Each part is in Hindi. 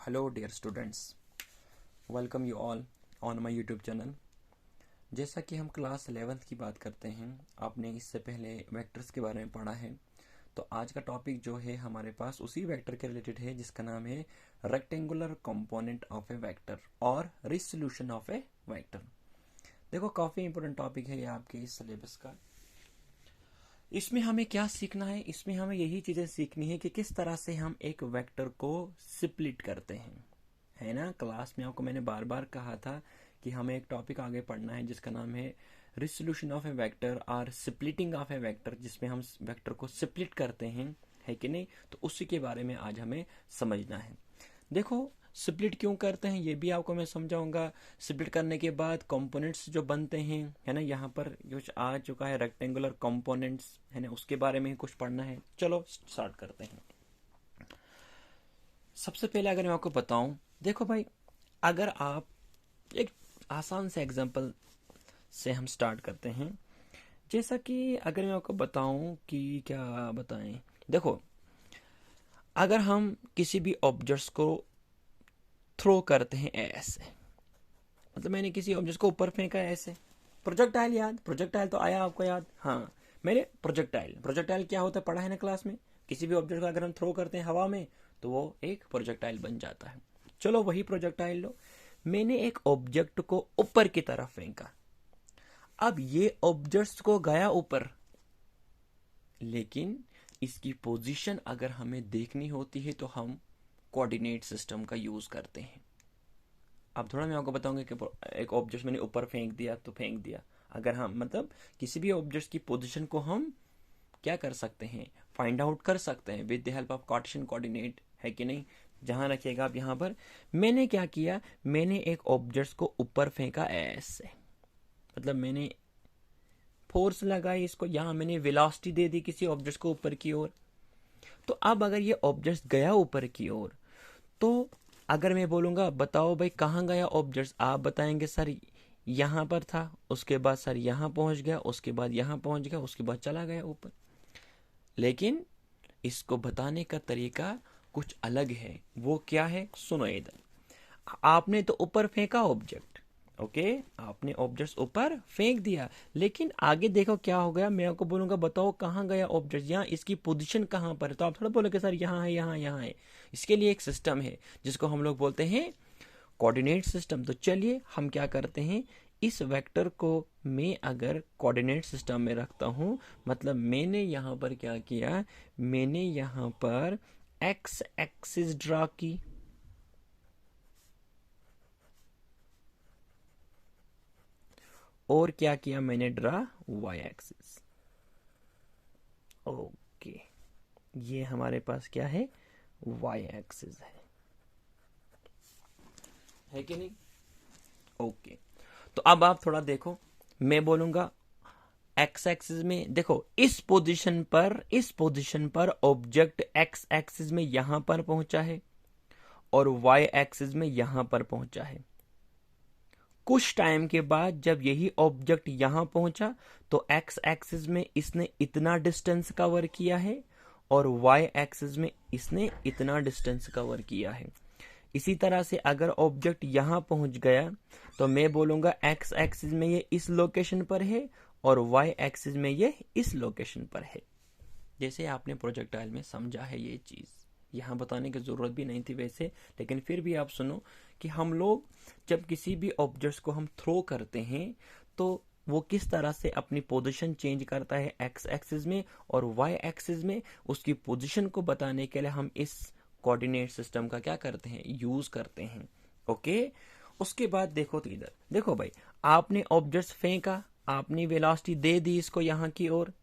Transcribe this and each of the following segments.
Hello dear students, welcome you all on my YouTube channel. जैसा कि हम क्लास 11th की बात करते हैं, आपने इससे पहले वेक्टर्स के बारे में पढ़ा है। तो आज का टॉपिक जो है हमारे पास उसी वेक्टर के रिलेटेड है जिसका नाम है rectangular component of A vector और रिसोल्यूशन ऑफ ए वेक्टर। देखो, काफ़ी इंपॉर्टेंट टॉपिक है ये आपके इस सिलेबस का। इसमें हमें क्या सीखना है? इसमें हमें यही चीज़ें सीखनी है कि किस तरह से हम एक वेक्टर को स्प्लिट करते हैं, है ना। क्लास में आपको मैंने बार बार कहा था कि हमें एक टॉपिक आगे पढ़ना है जिसका नाम है रिसोल्यूशन ऑफ ए वेक्टर और स्प्लिटिंग ऑफ ए वेक्टर, जिसमें हम वेक्टर को स्प्लिट करते हैं, है कि नहीं। तो उसी के बारे में आज हमें समझना है। देखो, स्प्लिट क्यों करते हैं ये भी आपको मैं समझाऊंगा। स्प्लिट करने के बाद कंपोनेंट्स जो बनते हैं, है ना, यहाँ पर जो आ चुका है रेक्टेंगुलर कंपोनेंट्स, है ना, उसके बारे में कुछ पढ़ना है। चलो स्टार्ट करते हैं। सबसे पहले अगर मैं आपको बताऊं, देखो भाई, अगर आप एक आसान से एग्जांपल से हम स्टार्ट करते हैं। जैसा कि अगर मैं आपको बताऊं कि क्या बताएं, देखो, अगर हम किसी भी ऑब्जेक्ट्स को थ्रो करते हैं ऐसे, मतलब मैंने किसी ऑब्जेक्ट को ऊपर फेंका है ऐसे, प्रोजेक्टाइल, याद प्रोजेक्टाइल तो आया आपको याद? हाँ, मैंने प्रोजेक्टाइल क्या होता है पढ़ा है ना क्लास में। किसी भी ऑब्जेक्ट को अगर हम थ्रो करते हैं हवा में तो वो एक प्रोजेक्टाइल बन जाता है। चलो वही प्रोजेक्टाइल लो, मैंने एक ऑब्जेक्ट को ऊपर की तरफ फेंका। अब ये ऑब्जेक्ट को गया ऊपर, लेकिन इसकी पोजीशन अगर हमें देखनी होती है तो हम कोऑर्डिनेट सिस्टम का यूज करते हैं। अब थोड़ा मैं आपको बताऊंगा कि एक ऑब्जेक्ट मैंने ऊपर फेंक दिया तो फेंक दिया। अगर हम मतलब किसी भी ऑब्जेक्ट की पोजीशन को हम क्या कर सकते हैं, फाइंड आउट कर सकते हैं with the help of Cartesian coordinate, है कि नहीं। जहां रखिएगा आप, यहाँ पर मैंने क्या किया, मैंने एक ऑब्जेक्ट को ऊपर फेंका ऐसे, मतलब मैंने फोर्स लगाई इसको, यहाँ मैंने वेलोसिटी दे दी किसी ऑब्जेक्ट को ऊपर की ओर। तो अब अगर ये ऑब्जेक्ट गया ऊपर की ओर, तो अगर मैं बोलूंगा बताओ भाई कहाँ गया ऑब्जेक्ट, आप बताएंगे सर यहाँ पर था, उसके बाद सर यहाँ पहुंच गया, उसके बाद यहाँ पहुंच गया, उसके बाद चला गया ऊपर। लेकिन इसको बताने का तरीका कुछ अलग है। वो क्या है, सुनो इधर। आपने तो ऊपर फेंका ऑब्जेक्ट, ओके, आपने ऑब्जेक्ट ऊपर फेंक दिया, लेकिन आगे देखो क्या हो गया। मैं आपको बोलूंगा बताओ कहाँ गया ऑब्जेक्ट, यहाँ इसकी पोजीशन कहाँ पर है, तो आप थोड़ा बोलोगे सर यहाँ है, यहाँ है। इसके लिए एक सिस्टम है जिसको हम लोग बोलते हैं कोऑर्डिनेट सिस्टम। तो चलिए हम क्या करते हैं, इस वेक्टर को मैं अगर कोऑर्डिनेट सिस्टम में रखता हूं, मतलब मैंने यहां पर क्या किया, मैंने यहां पर एक्स एक्सिस ड्रा की, और क्या किया मैंने ड्रा वाई एक्सिस। ओके, ये हमारे पास क्या है, वाई एक्सिस है कि नहीं। ओके, तो अब आप थोड़ा देखो, मैं बोलूंगा एक्स एक्सिस में देखो, इस पोजीशन पर ऑब्जेक्ट एक्स एक्सिस में यहां पर पहुंचा है और वाई एक्सिस में यहां पर पहुंचा है। कुछ टाइम के बाद जब यही ऑब्जेक्ट यहां पहुंचा तो एक्स एक्सिस में इसने इतना डिस्टेंस कवर किया है और वाई एक्सिस में इसने इतना डिस्टेंस कवर किया है। इसी तरह से अगर ऑब्जेक्ट यहां पहुंच गया तो मैं बोलूंगा एक्स एक्सिस में ये इस लोकेशन पर है और वाई एक्सिस में ये इस लोकेशन पर है। जैसे आपने प्रोजेक्टाइल में समझा है ये चीज, यहाँ बताने की जरूरत भी नहीं थी वैसे, लेकिन फिर भी आप सुनो कि हम लोग जब किसी भी ऑब्जेक्ट को हम थ्रो करते हैं तो वो किस तरह से अपनी पोजीशन चेंज करता है एक्स एक्सिस में और वाई एक्सिस में। उसकी पोजीशन को बताने के लिए हम इस कोऑर्डिनेट सिस्टम का क्या करते हैं, यूज करते हैं। ओके, उसके बाद देखो तो इधर देखो भाई, आपने ऑब्जेक्ट फेंका, आपने वेलोसिटी दे दी इसको यहाँ की ओर,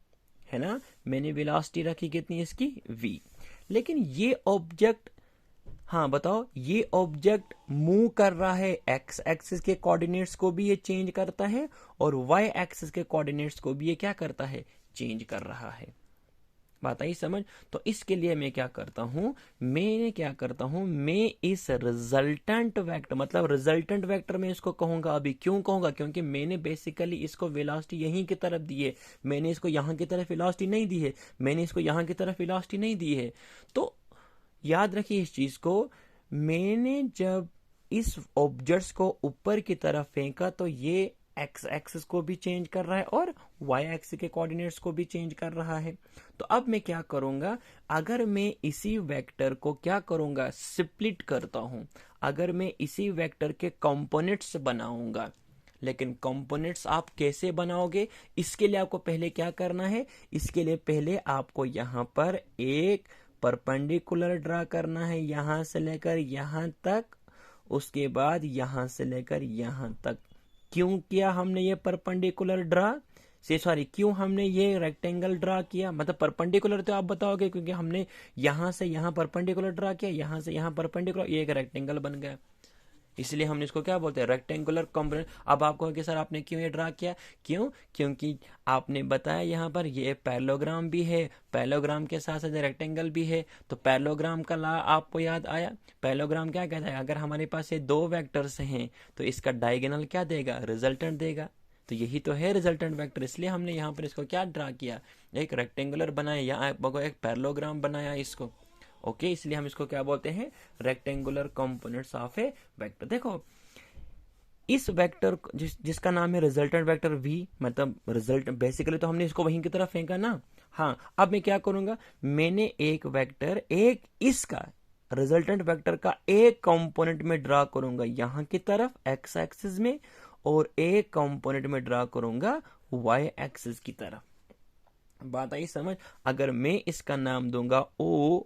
है ना, मैंने वेलोसिटी रखी कितनी इसकी, v। लेकिन ये ऑब्जेक्ट, हाँ बताओ, ये ऑब्जेक्ट मूव कर रहा है, एक्स एक्सिस के कोऑर्डिनेट्स को भी ये चेंज करता है और वाई एक्सिस के कोऑर्डिनेट्स को भी ये क्या करता है, चेंज कर रहा है। बात आई समझ। तो इसके लिए मैं क्या करता हूं, मैं इस रिजल्टेंट वेक्टर, मतलब रिजल्टेंट वेक्टर में इसको कहूंगा। अभी क्यों कहूंगा, क्योंकि मैंने बेसिकली इसको वेलोसिटी यहीं की तरफ दी है, मैंने इसको यहां की तरफ वेलोसिटी नहीं दी है, मैंने इसको यहां की तरफ वेलोसिटी नहीं दी है। तो याद रखिए इस चीज को, मैंने जब इस ऑब्जेक्ट्स को ऊपर की तरफ फेंका तो ये एक्स एक्सिस को भी चेंज कर रहा है और वाई एक्सिस के कोऑर्डिनेट्स को भी चेंज कर रहा है। तो अब मैं क्या करूंगा, अगर मैं इसी वेक्टर को क्या करूंगा, स्प्लिट करता हूं, अगर मैं इसी वेक्टर के कंपोनेंट्स बनाऊंगा, लेकिन कंपोनेंट्स आप कैसे बनाओगे, इसके लिए आपको पहले क्या करना है, इसके लिए पहले आपको यहां पर एक परपेंडिकुलर ड्रा करना है, यहां से लेकर यहां तक, उसके बाद यहां से लेकर यहां तक। क्यों किया हमने ये परपेंडिकुलर ड्रा, सॉरी क्यों हमने ये रेक्टेंगल ड्रा किया, मतलब परपेंडिकुलर तो आप बताओगे क्योंकि हमने यहां से यहां परपेंडिकुलर ड्रा किया, यहां से यहां परपेंडिकुलर, ये एक रेक्टेंगल बन गया, इसलिए हमने इसको क्या बोलते हैं, रेक्टेंगुलर कंपोनेंट। अब आप कहोगे सर आपने क्यों ये ड्रा किया, क्यों, क्योंकि आपने बताया यहाँ पर ये पैरेललोग्राम भी है, पैरेललोग्राम के साथ साथ रेक्टेंगल भी है, तो पैरेललोग्राम का ला आपको याद आया। पैरेललोग्राम क्या कहता है, अगर हमारे पास ये दो वेक्टर्स हैं तो इसका डायगोनल क्या देगा, रिजल्टेंट देगा, तो यही तो है रिजल्टेंट वेक्टर, इसलिए हमने यहाँ पर इसको क्या ड्रा किया, एक रेक्टेंगुलर बनाया, यहाँ एक पैरेललोग्राम बनाया इसको। ओके, इसलिए हम इसको क्या बोलते हैं, rectangular components of A vector. देखो इस वेक्टर जिसका नाम है रिजल्टेंट वेक्टर v, मतलब रिजल्ट बेसिकली तो हमने इसको वहीं की तरफ फेंका ना। हाँ, अब मैं क्या करूंगा, मैंने एक वेक्टर एक इसका रिजल्टेंट वेक्टर का एक कंपोनेंट में ड्रा करूंगा यहां की तरफ एक्स एक्सिस में, और एक कंपोनेंट में ड्रा करूंगा वाई एक्सिस की तरफ। बात आई समझ। अगर मैं इसका नाम दूंगा o,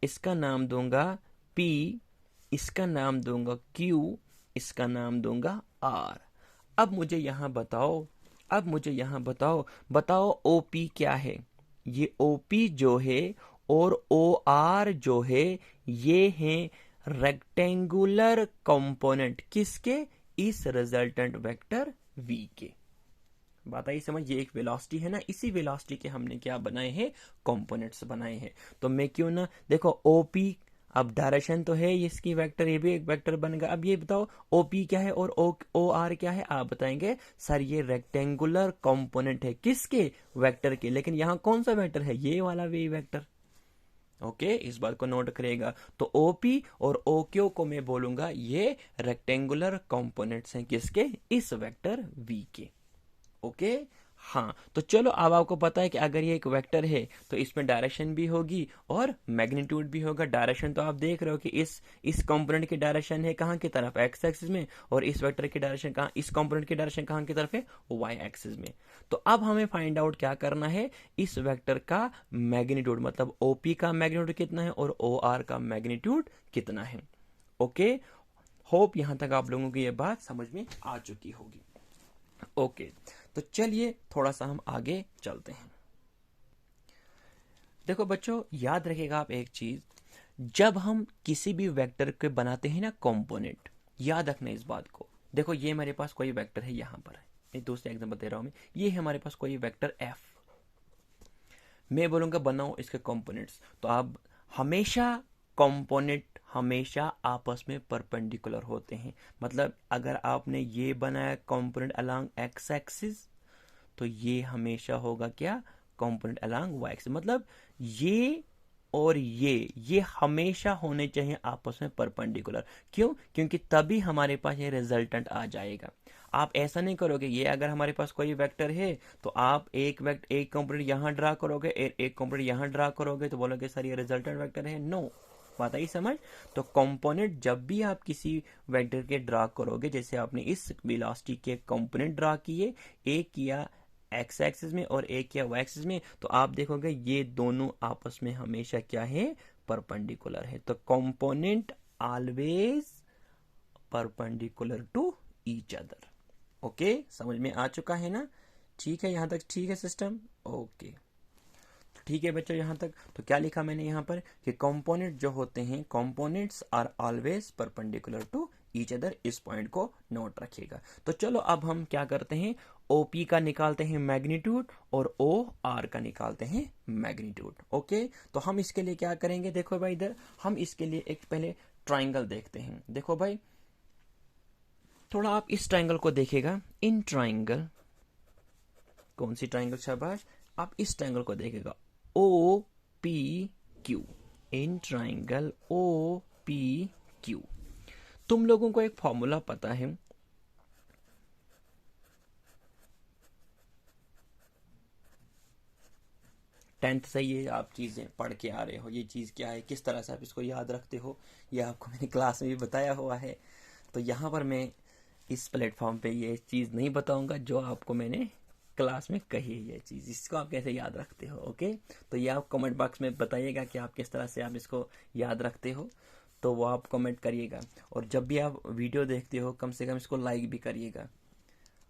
इसका नाम दूंगा P, इसका नाम दूंगा Q, इसका नाम दूंगा R। अब मुझे यहां बताओ, बताओ OP क्या है। ये OP जो है और OR जो है, ये हैं रेक्टेंगुलर कंपोनेंट किसके, इस रिजल्टेंट वेक्टर V के। बात आई समझ। ये एक वेलोसिटी है ना, इसी वेलोसिटी के हमने क्या बनाए हैं, कंपोनेंट्स बनाए हैं। तो मैं क्यों ना, देखो ओपी, अब डायरेक्शन तो है इसकी वेक्टर, ये भी एक वेक्टर बनेगा। अब ये बताओ ओपी क्या है और ओ आर क्या है, आप बताएंगे सर ये रेक्टेंगुलर कंपोनेंट है किसके, वेक्टर के। लेकिन यहाँ कौन सा वेक्टर है, ये वाला वे वेक्टर। ओके, इस बात को नोट करेगा। तो ओपी और ओक्यू को मैं बोलूंगा ये रेक्टेंगुलर कंपोनेंट्स हैं किसके, इस वेक्टर वी के। ओके, हाँ, तो चलो अब आपको पता है कि अगर ये एक वेक्टर है तो इसमें डायरेक्शन भी होगी और मैग्नीट्यूड भी होगा। डायरेक्शन तो आप देख रहे हो कि इस कंपोनेंट की डायरेक्शन है कहाँ की तरफ, एक्स एक्सिस में, और इस वेक्टर की डायरेक्शन कहाँ, इस कंपोनेंट की डायरेक्शन कहाँ की तरफ है, वाई एक्सिस में। तो अब हमें फाइंड आउट क्या करना है, इस वेक्टर का मैग्नीट्यूड, मतलब ओपी का मैग्नीट्यूड कितना है और ओ आर का मैग्नीट्यूड कितना है। ओके, होप यहां तक आप लोगों की ये बात समझ में आ चुकी होगी। ओके, तो चलिए थोड़ा सा हम आगे चलते हैं। देखो बच्चों, याद रखिएगा आप एक चीज, जब हम किसी भी वेक्टर के बनाते हैं ना कंपोनेंट, याद रखना इस बात को। देखो ये मेरे पास कोई वेक्टर है, यहां पर है, एक दूसरे एग्जांपल दे रहा हूं मैं, ये है हमारे पास कोई वेक्टर f, मैं बोलूंगा बनाओ इसके कंपोनेंट्स। तो आप हमेशा कंपोनेंट हमेशा आपस में परपेंडिकुलर होते हैं। मतलब अगर आपने ये बनाया कंपोनेंट अलोंग एक्स एक्सिस, तो ये हमेशा होगा क्या, कंपोनेंट अलोंग वाई एक्सिस। मतलब ये और ये हमेशा होने चाहिए आपस में परपेंडिकुलर। क्यों, क्योंकि तभी हमारे पास ये रिजल्टेंट आ जाएगा। आप ऐसा नहीं करोगे, ये अगर हमारे पास कोई वेक्टर है तो आप एक कंपोनेंट यहां ड्रा करोगे, एक कंपोनेंट यहां ड्रा करोगे, तो बोलोगे सर ये रिजल्टेंट वेक्टर है, नो। बात आई समझ। तो कंपोनेंट जब भी आप किसी वेक्टर के ड्रा करोगे, जैसे आपने इस वेलोसिटी के कंपोनेंट ड्रा किए, एक किया एक्स एक्सिस में और एक किया वाई एक्सिस में, तो आप देखोगे ये दोनों आपस में हमेशा क्या है, परपेंडिकुलर है। तो component always perpendicular to each other. Okay, समझ में आ चुका है ना, ठीक है, यहां तक ठीक है सिस्टम। ओके, ठीक है बच्चों, यहां तक तो क्या लिखा मैंने यहां पर कि कंपोनेंट जो होते हैं, components are always perpendicular to each other, इस पॉइंट को नोट रखिएगा। तो चलो अब हम क्या करते हैं, OP का निकालते हैं मैग्नीट्यूड और OR का निकालते हैं मैग्नीट्यूड। ओके, तो हम इसके लिए क्या करेंगे, देखो भाई इधर हम इसके लिए एक पहले ट्राइंगल देखते हैं। देखो भाई थोड़ा आप इस ट्राइंगल को देखिएगा, इन ट्राइंगल, कौन सी ट्राइंगल शाबाश, आप इस ट्राइंगल को देखिएगा, OPQ, in triangle OPQ। Q. तुम लोगों को एक फॉर्मूला पता है, टेंथ से ये आप चीज़ें पढ़ के आ रहे हो, ये चीज़ क्या है, किस तरह से आप इसको याद रखते हो, ये आपको मैंने क्लास में भी बताया हुआ है। तो यहाँ पर मैं इस प्लेटफॉर्म पे ये चीज़ नहीं बताऊंगा जो आपको मैंने क्लास में कही है, ये चीज़ इसको आप कैसे याद रखते हो। ओके, तो ये आप कमेंट बॉक्स में बताइएगा कि आप किस तरह से आप इसको याद रखते हो, तो वो आप कमेंट करिएगा। और जब भी आप वीडियो देखते हो कम से कम इसको लाइक भी करिएगा।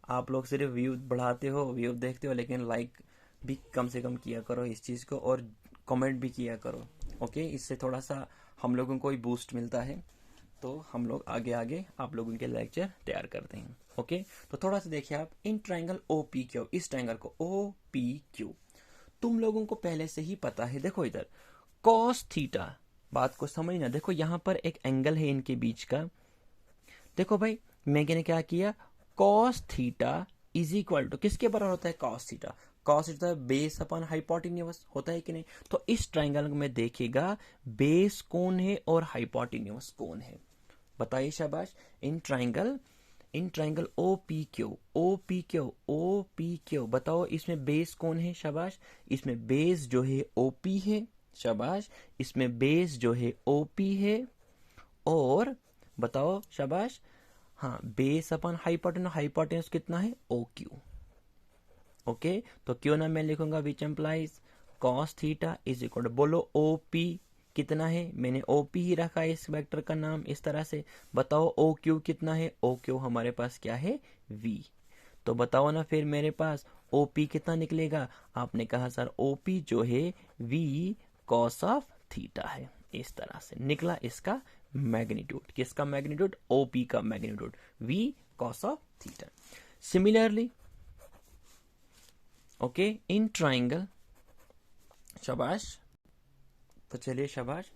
आप लोग सिर्फ व्यू बढ़ाते हो, व्यू देखते हो, लेकिन लाइक भी कम से कम किया करो इस चीज़ को, और कमेंट भी किया करो। ओके, इससे थोड़ा सा हम लोगों को ही बूस्ट मिलता है, तो हम लोग आगे आगे आप लोगों के लेक्चर तैयार करते हैं। ओके, तो थोड़ा सा देखिए आप, in triangle O P Q, इस ट्रायंगल को ओ पी क्यू तुम लोगों को पहले से ही पता है। देखो इधर कॉस थीटा, बात को समझना। देखो यहाँ पर एक एंगल है इनके बीच का। देखो भाई, मैंने क्या किया, cos theta is equal to किसके बराबर होता है, cos theta. Cos theta base upon hypotenuse होता है कि नहीं। तो इस ट्रायंगल में देखिएगा बेस कौन है और हाइपोटेन्यूस कौन है, बताइए शाबाश। In triangle O P Q, O P Q, O P Q, बताओ इसमें बेस कौन है, शाबाश। इसमें बेस जो है ओ पी है, शाबाश। इसमें बेस जो है ओ पी है, और बताओ शाबाश, हाँ, बेस अपन हाइपोटेन्यूस कितना है, ओ क्यू। ओके, तो क्यों ना मैं लिखूंगा which implies cos theta is equal to, बोलो ओ पी कितना है, मैंने ओ पी ही रखा है इस वेक्टर का नाम इस तरह से। बताओ ओ क्यू कितना है, ओ क्यू हमारे पास क्या है, वी। तो बताओ ना फिर मेरे पास ओ पी कितना निकलेगा। आपने कहा सर ओ पी जो है वी कॉस ऑफ थीटा है, इस तरह से निकला इसका मैग्नीट्यूड। किसका मैग्नीट्यूड, ओ पी का magnitude, V cos of theta. Similarly okay, in triangle, शाबाश। तो चलिए शाबाश,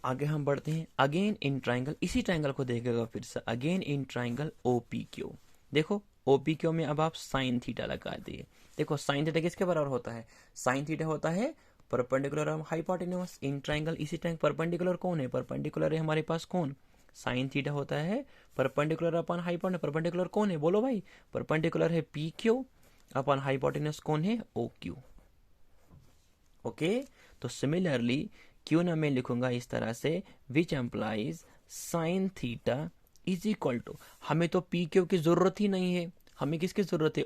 आगे हम बढ़ते हैं। अगेन इन ट्राइंगल, इसी ट्राइंगल को देखेगा फिर से, again in triangle O P Q. देखो ओ पी क्यू में अब आप साइन थीटा लगा दिए। देखो साइन थीटा किसके बराबर होता है, साइन थीटा होता है perpendicular of hypotenuse. In triangle इसी ट्राइंगल परपेंडिकुलर कौन है, परपेंडिकुलर है हमारे पास कौन, साइन थीटा होता है परपेंडिकुलर अपन हाइपोटेन्यूस। परपेंडिकुलर कौन है, बोलो भाई, परपेंडिकुलर है पी क्यू, अपन हाइपोटेन्यूस कौन है, ओ क्यू। ओके, तो सिमिलरली क्यों ना मैं लिखूंगा इस तरह से, which implies sine theta is equal to, हमें तो पी क्यू की जरूरत ही नहीं है, हमें किसकी जरूरत है,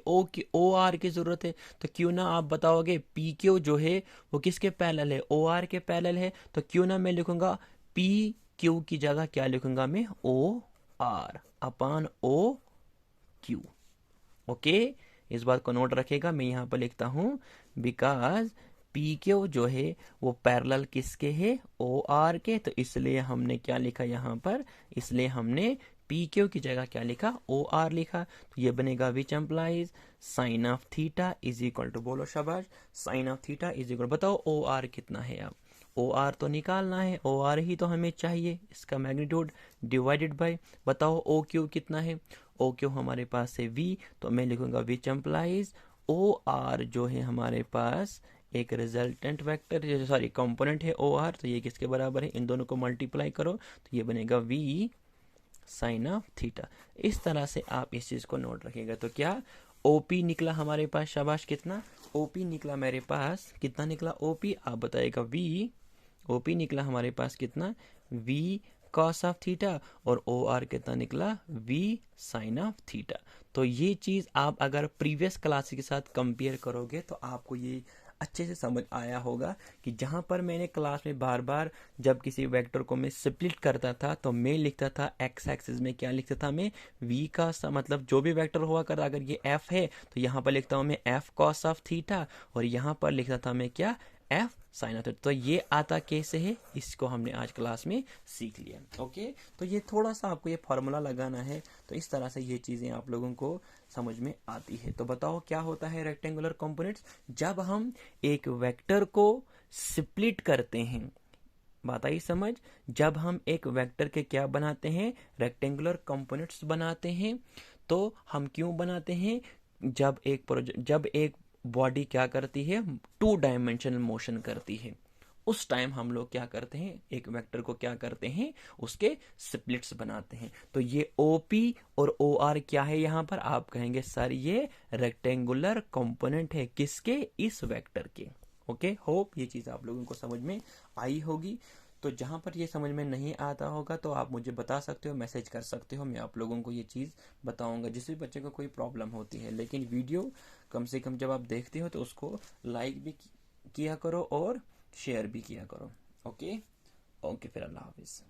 ओ आर की जरूरत है। तो क्यों ना आप बताओगे पी क्यू जो है वो किसके पैरेलल है, ओ आर के पैरेलल है। तो क्यों ना मैं लिखूंगा पी क्यू की जगह क्या लिखूंगा मैं, ओ आर अपान ओ क्यू। ओके, इस बात को नोट रखेगा, मैं यहां पर लिखता हूं बिकॉज पी क्यू जो है वो पैरेलल किसके है, ओ आर के। तो इसलिए हमने क्या लिखा यहां पर, इसलिए हमने पी क्यू की जगह क्या लिखा, ओ आर लिखा। तो ये बनेगा which implies sine of theta is equal to, बोलो शाबाश, sine of theta is equal, बताओ ओ आर कितना है। अब ओ आर तो निकालना है, ओ आर ही तो हमें चाहिए, इसका मैग्नीट्यूड डिवाइडेड बाय, बताओ ओ क्यू कितना है, ओ क्यू हमारे पास है वी। तो मैं लिखूंगा विच एम्प्लाइज ओ आर जो है हमारे पास एक रिजल्टेंट वेक्टर, सॉरी कंपोनेंट है ओ आर, तो ये किसके बराबर है, इन दोनों को मल्टीप्लाई करो तो ये बनेगा वी साइन ऑफ थीटा। इस तरह से आप इस चीज को नोट रखिएगा। तो क्या ओपी निकला हमारे पास, शाबाश, कितना ओपी निकला मेरे पास, कितना निकला ओपी, आप बताइएगा वी। ओपी निकला हमारे पास कितना, वी कॉस ऑफ थीटा, और ओ आर कितना निकला, वी साइन ऑफ थीटा। तो ये चीज आप अगर प्रीवियस क्लास के साथ कंपेयर करोगे तो आपको ये अच्छे से समझ आया होगा कि जहां पर मैंने क्लास में बार बार जब किसी वेक्टर को मैं स्प्लिट करता था तो मैं लिखता था एक्स एक्सिस में क्या लिखता था मैं, v का मतलब जो भी वेक्टर हुआ कर, अगर ये f है तो यहाँ पर लिखता हूँ मैं f cos ऑफ थीटा, और यहाँ पर लिखता था मैं क्या, f साइन ऑफ थीटा। तो ये आता कैसे है, इसको हमने आज क्लास में सीख लिया। ओके, तो ये थोड़ा सा आपको ये फॉर्मूला लगाना है, तो इस तरह से ये चीजें आप लोगों को समझ में आती है। तो बताओ क्या होता है रेक्टेंगुलर कंपोनेंट्स, जब हम एक वेक्टर को स्प्लिट करते हैं, बात आई समझ, जब हम एक वेक्टर के क्या बनाते हैं, रेक्टेंगुलर कंपोनेंट्स बनाते हैं। तो हम क्यों बनाते हैं, जब एक बॉडी क्या करती है, टू डायमेंशनल मोशन करती है, उस टाइम हम लोग क्या करते हैं, एक वेक्टर को क्या करते हैं, उसके स्प्लिट्स बनाते हैं। तो ये OP और OR क्या है यहाँ पर, आप कहेंगे सर ये रेक्टेंगुलर कंपोनेंट है, किसके, इस वेक्टर के। ओके, होप ये चीज आप लोगों को समझ में आई होगी। तो जहां पर ये समझ में नहीं आता होगा तो आप मुझे बता सकते हो, मैसेज कर सकते हो, मैं आप लोगों को ये चीज़ बताऊंगा, जिस भी बच्चे को कोई प्रॉब्लम होती है। लेकिन वीडियो कम से कम जब आप देखते हो तो उसको लाइक भी किया करो और शेयर भी किया करो। ओके ओके, फिर अल्लाह हाफिज़।